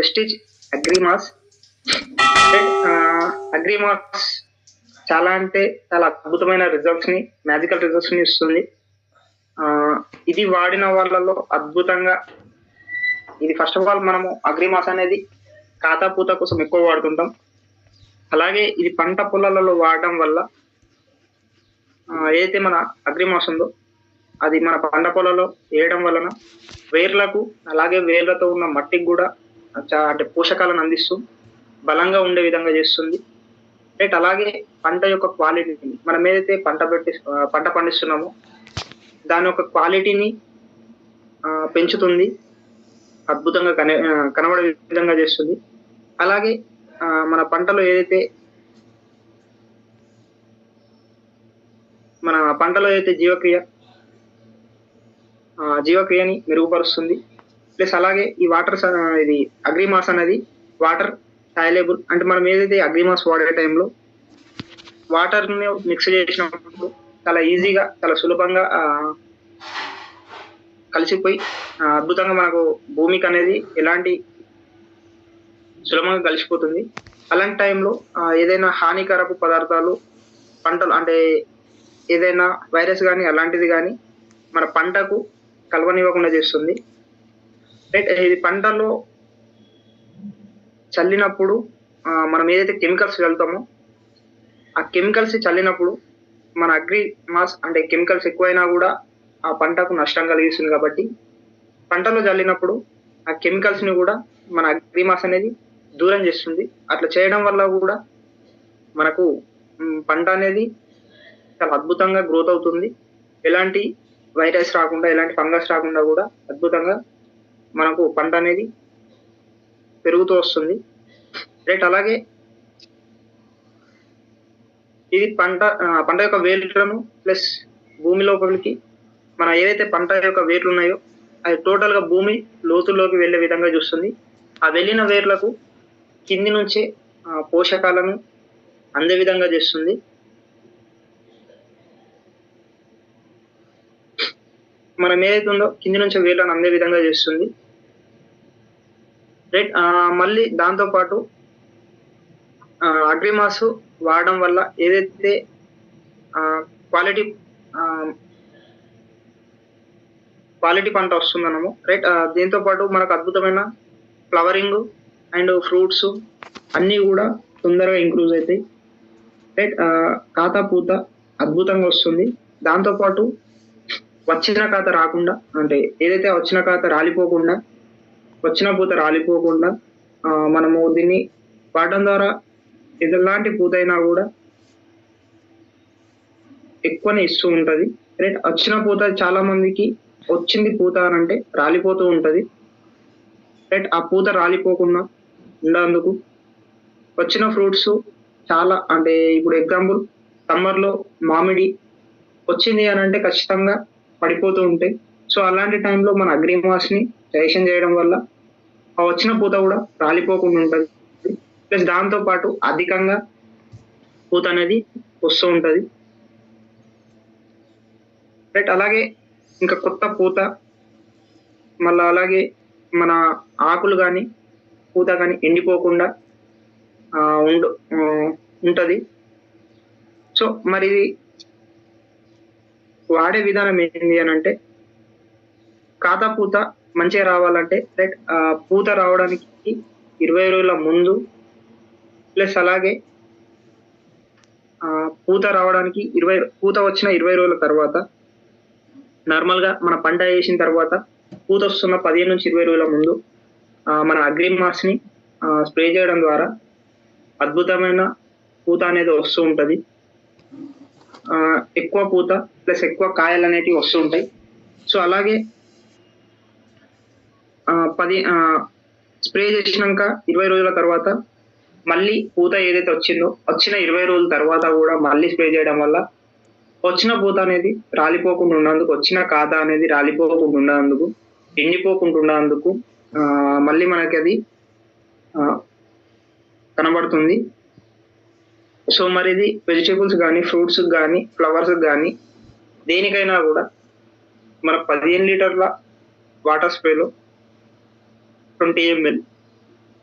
Vestige అగ్రిమాస్. అగ్రిమాస్ చాలా అంటే చాలా అద్భుతమైన రిజల్ట్స్ ని, మ్యాజికల్ రిజల్ట్స్ ని ఇస్తుంది. ఇది వాడిన వాళ్ళలో అద్భుతంగా, ఇది ఫస్ట్ ఆఫ్ ఆల్ మనము అగ్రిమాస్ అనేది ఖాతా పూత కోసం ఎక్కువ వాడుతుంటాం. అలాగే ఇది పంట పొలాలలో వాడడం వల్ల ఏదైతే మన అగ్రిమాస్ ఉందో అది మన పంట పొలాల్లో వేయడం వలన వేర్లకు, అలాగే వేర్లతో ఉన్న మట్టికి కూడా అంటే పోషకాలను అందిస్తూ బలంగా ఉండే విధంగా చేస్తుంది. రైట్. అలాగే పంట యొక్క క్వాలిటీని, మనం ఏదైతే పంట పండిస్తున్నామో దాని యొక్క క్వాలిటీని పెంచుతుంది, అద్భుతంగా కనబడే విధంగా చేస్తుంది. అలాగే మన పంటలో ఏదైతే జీవక్రియని మెరుగుపరుస్తుంది. ప్లస్ అలాగే ఈ ఇది అగ్రిమాస్ అనేది వాటర్ సాల్యుబుల్. అంటే మనం ఏదైతే అగ్రిమాస్ వాడే టైంలో వాటర్ని మిక్స్ చేసినప్పుడు చాలా ఈజీగా, చాలా సులభంగా కలిసిపోయి అద్భుతంగా మనకు భూమికి అనేది సులభంగా కలిసిపోతుంది. అలాంటి టైంలో ఏదైనా హానికరపు పదార్థాలు పంటలు, అంటే ఏదైనా వైరస్ కానీ అలాంటిది కానీ మన పంటకు కలవనివ్వకుండా చేస్తుంది. రైట్. ఇది పంటలో చల్లినప్పుడు మనం ఏదైతే కెమికల్స్ వెళ్తామో ఆ కెమికల్స్ చల్లినప్పుడు మన అగ్రిమాస్, అంటే కెమికల్స్ ఎక్కువైనా కూడా ఆ పంటకు నష్టం కలిగిస్తుంది. కాబట్టి పంటలో చల్లినప్పుడు ఆ కెమికల్స్ ని కూడా మన అగ్రిమాస్ అనేది దూరం చేస్తుంది. అట్లా చేయడం వల్ల కూడా మనకు పంట అనేది చాలా అద్భుతంగా గ్రోత్ అవుతుంది. ఎలాంటి వైరస్ రాకుండా, ఎలాంటి ఫంగస్ రాకుండా కూడా అద్భుతంగా మనకు పంట అనేది పెరుగుతూ వస్తుంది. రైట్. అలాగే ఇది పంట యొక్క వేర్లను ప్లస్ భూమి లోపలికి మన ఏదైతే పంట యొక్క వేర్లు ఉన్నాయో అది టోటల్ గా భూమి లోతుల్లోకి వెళ్లే విధంగా చూస్తుంది. ఆ వెళ్ళిన వేర్లకు కింది నుంచే పోషకాలను అందే విధంగా చేస్తుంది. మనం ఏదైతే ఉందో కింది నుంచి వేర్లను అందే విధంగా చేస్తుంది. రైట్. మళ్ళీ దాంతో పాటు అగ్రిమాస్ వాడడం వల్ల ఏదైతే క్వాలిటీ పంట వస్తుందన్నామో, రైట్, దీంతో పాటు మనకు అద్భుతమైన ఫ్లవరింగ్ అండ్ ఫ్రూట్స్ అన్నీ కూడా తొందరగా ఇంక్రూజ్ అవుతాయి. రైట్. ఖాతా పూత అద్భుతంగా వస్తుంది. దాంతోపాటు వచ్చిన ఖాతా రాకుండా, అంటే ఏదైతే వచ్చిన ఖాతా రాలిపోకుండా, వచ్చిన పూత రాలిపోకుండా మనము దీన్ని వాడడం ద్వారా ఎలాంటి పూత అయినా కూడా ఎక్కువనే ఇస్తూ ఉంటది. రైట్. వచ్చిన పూత చాలా మందికి వచ్చింది పూత అని అంటే రాలిపోతూ ఉంటది. రైట్. ఆ పూత రాలిపోకుండా ఉండేందుకు వచ్చిన ఫ్రూట్స్ చాలా, అంటే ఇప్పుడు ఎగ్జాంపుల్ సమ్మర్లో మామిడి వచ్చింది అని అంటే ఖచ్చితంగా పడిపోతూ ఉంటాయి. సో అలాంటి టైంలో మన అగ్రిమాస్ ని సజెషన్ చేయడం వల్ల ఆ వచ్చిన పూత కూడా రాలిపోకుండా ఉంటుంది. ప్లస్ దాంతో పాటు అధికంగా పూత అనేది వస్తూ ఉంటది. రైట్. అలాగే ఇంకా కొత్త పూత, మళ్ళీ అలాగే మన ఆకులు కానీ పూత కానీ ఎండిపోకుండా ఉంటది. సో మరి వాడే విధానం ఏంటి అని అంటే, ఖాతా పూత మంచిగా రావాలంటే రైట్, పూత రావడానికి 20 రోజుల ముందు, ప్లస్ అలాగే పూత వచ్చిన 20 రోజుల తర్వాత, నార్మల్గా మన పంట వేసిన తర్వాత పూత వస్తున్న 15 నుంచి 20 రోజుల ముందు మన అగ్రిమాస్ ని స్ప్రే చేయడం ద్వారా అద్భుతమైన పూత అనేది వస్తూ ఉంటది. ఎక్కువ పూత ప్లస్ ఎక్కువ కాయలు అనేటివి వస్తూ ఉంటాయి. సో అలాగే స్ప్రే చేసినాక 20 రోజుల తర్వాత మళ్ళీ పూత ఏదైతే వచ్చిందో వచ్చిన 20 రోజుల తర్వాత కూడా మళ్ళీ స్ప్రే చేయడం వల్ల వచ్చిన పూత అనేది రాలిపోకుండా ఉన్నందుకు, వచ్చిన ఖాతా అనేది రాలిపోకుండా ఉన్నందుకు, ఎండిపోకుండా ఉన్నందుకు మళ్ళీ మనకి అది కనబడుతుంది. సో మరి ఇది వెజిటేబుల్స్ కానీ, ఫ్రూట్స్ కానీ, ఫ్లవర్స్ కానీ దేనికైనా కూడా మన 15 లీటర్ల వాటర్ స్ప్రేలో 20 ml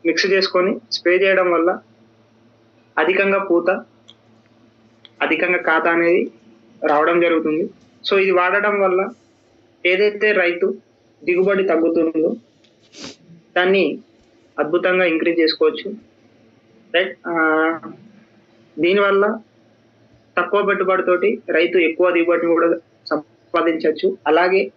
మిక్స్ చేసుకొని స్ప్రే చేయడం వల్ల అధికంగా పూత, అధికంగా కాత అనేది రావడం జరుగుతుంది. సో ఇది వాడడం వల్ల ఏదైతే రైతు దిగుబడి తగ్గుతుందో దాన్ని అద్భుతంగా ఇంక్రీజ్ చేసుకోవచ్చు. రైట్. దీనివల్ల తక్కువ పెట్టుబడితోటి రైతు ఎక్కువ దిగుబడిని కూడా సంపాదించవచ్చు. అలాగే